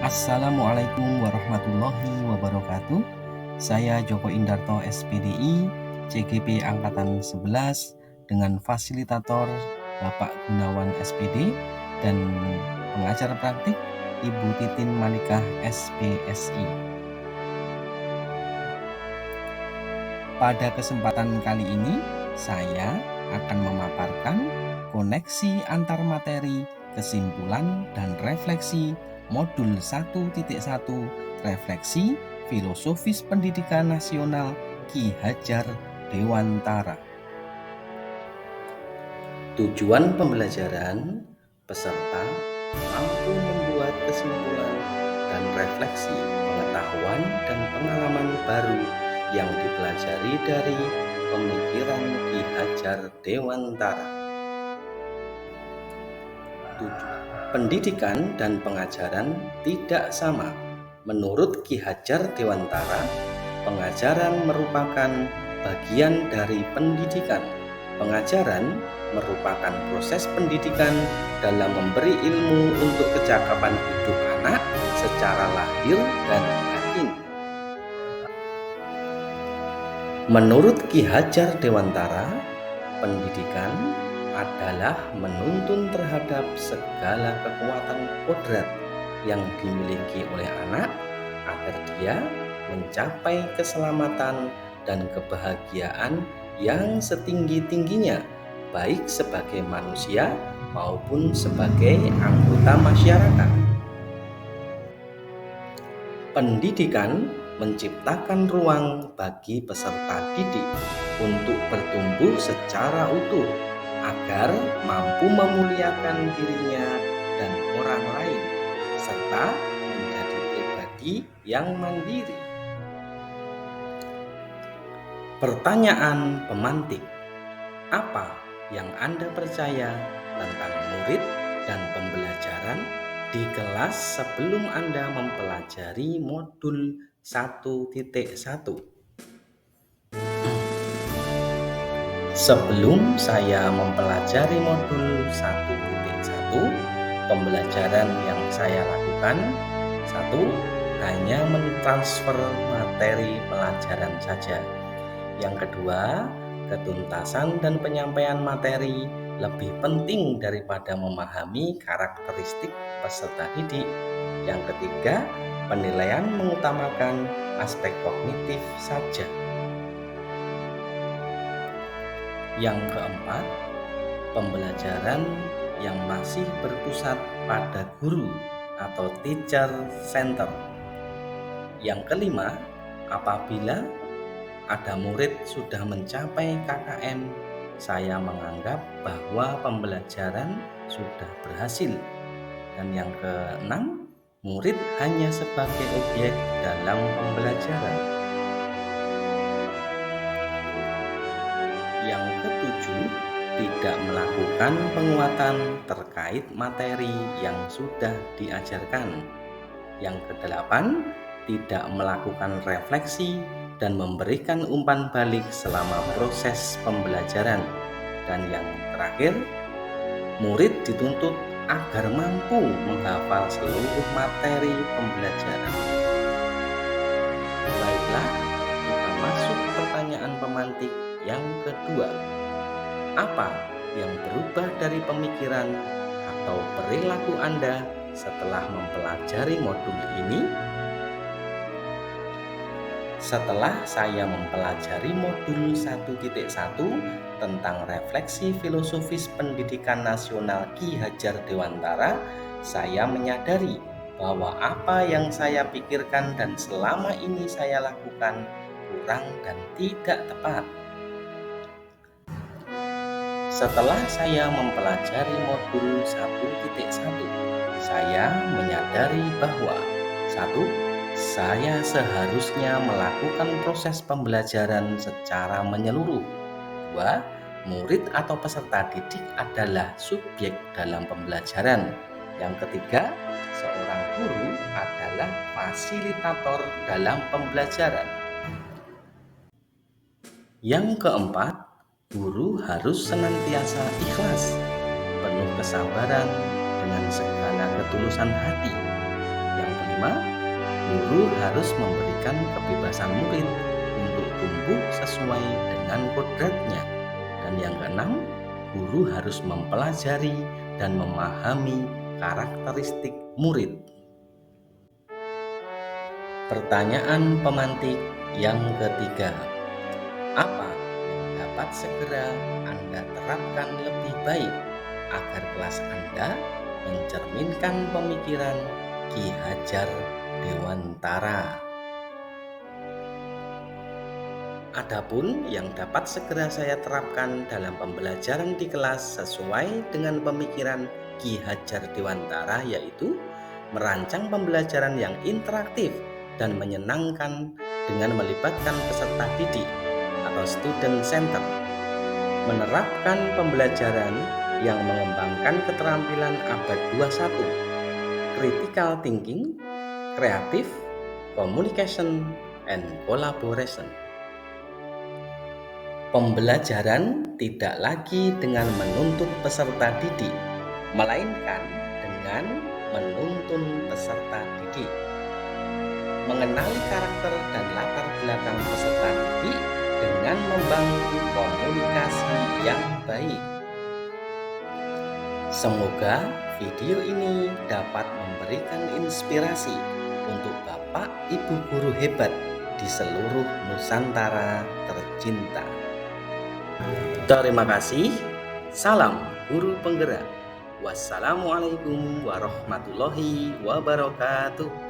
Assalamualaikum warahmatullahi wabarakatuh. Saya Joko Indarto SPDI, CGP Angkatan 11 dengan fasilitator Bapak Gunawan SPD dan pengajar praktik Ibu Titin Malikah SPSI. Pada kesempatan kali ini, saya akan memaparkan koneksi antar materi, kesimpulan, dan refleksi Modul 1.1 Refleksi Filosofis Pendidikan Nasional Ki Hajar Dewantara. Tujuan pembelajaran, peserta mampu membuat kesimpulan dan refleksi pengetahuan dan pengalaman baru yang dipelajari dari pemikiran Ki Hajar Dewantara. Pendidikan dan pengajaran tidak sama. Menurut Ki Hajar Dewantara, pengajaran merupakan bagian dari pendidikan. Pengajaran merupakan proses pendidikan dalam memberi ilmu untuk kecakapan hidup anak secara lahir dan batin. Menurut Ki Hajar Dewantara, pendidikan adalah menuntun terhadap segala kekuatan kodrat yang dimiliki oleh anak agar dia mencapai keselamatan dan kebahagiaan yang setinggi-tingginya, baik sebagai manusia maupun sebagai anggota masyarakat. Pendidikan menciptakan ruang bagi peserta didik untuk bertumbuh secara utuh agar mampu memuliakan dirinya dan orang lain, serta menjadi pribadi yang mandiri. Pertanyaan pemantik: apa yang Anda percaya tentang murid dan pembelajaran di kelas sebelum Anda mempelajari modul 1.1? Sebelum saya mempelajari modul 1.1, pembelajaran yang saya lakukan, 1. Hanya mentransfer materi pelajaran saja. Yang kedua, ketuntasan dan penyampaian materi lebih penting daripada memahami karakteristik peserta didik. Yang ketiga, penilaian mengutamakan aspek kognitif saja. Yang keempat, pembelajaran yang masih berpusat pada guru atau teacher center. Yang kelima, apabila ada murid sudah mencapai KKM, saya menganggap bahwa pembelajaran sudah berhasil. Dan yang keenam, murid hanya sebagai objek dalam pembelajaran. Yang ketujuh, tidak melakukan penguatan terkait materi yang sudah diajarkan. Yang kedelapan, tidak melakukan refleksi dan memberikan umpan balik selama proses pembelajaran. Dan yang terakhir, murid dituntut agar mampu menghafal seluruh materi pembelajaran. Baiklah, kita masuk pertanyaan pemantik yang kedua. Apa yang berubah dari pemikiran atau perilaku Anda setelah mempelajari modul ini? Setelah saya mempelajari modul 1.1 tentang refleksi filosofis pendidikan nasional Ki Hajar Dewantara, saya menyadari bahwa apa yang saya pikirkan dan selama ini saya lakukan kurang dan tidak tepat. Setelah saya mempelajari modul 1.1, saya menyadari bahwa 1. Saya seharusnya melakukan proses pembelajaran secara menyeluruh. 2. Murid atau peserta didik adalah subjek dalam pembelajaran. Yang ketiga, seorang guru adalah fasilitator dalam pembelajaran. Yang keempat, guru harus senantiasa ikhlas, penuh kesabaran dengan segala ketulusan hati. Yang kelima, kelima, guru harus memberikan kebebasan murid untuk tumbuh sesuai dengan kodratnya. Dan yang keenam, guru harus mempelajari dan memahami karakteristik murid. Pertanyaan pemantik yang ketiga, apa yang dapat segera Anda terapkan lebih baik agar kelas Anda mencerminkan pemikiran Ki Hajar Dewantara? Adapun yang dapat segera saya terapkan dalam pembelajaran di kelas sesuai dengan pemikiran Ki Hajar Dewantara yaitu merancang pembelajaran yang interaktif dan menyenangkan dengan melibatkan peserta didik atau student center, menerapkan pembelajaran yang mengembangkan keterampilan abad 21, critical thinking, creative, communication, and collaboration. Pembelajaran tidak lagi dengan menuntut peserta didik, melainkan dengan menuntun peserta didik. Mengenali karakter dan latar belakang peserta didik dengan membangun komunikasi yang baik. Semoga video ini dapat memberikan inspirasi untuk Bapak Ibu guru hebat di seluruh Nusantara tercinta. Terima kasih. Salam guru penggerak. Wassalamualaikum warahmatullahi wabarakatuh.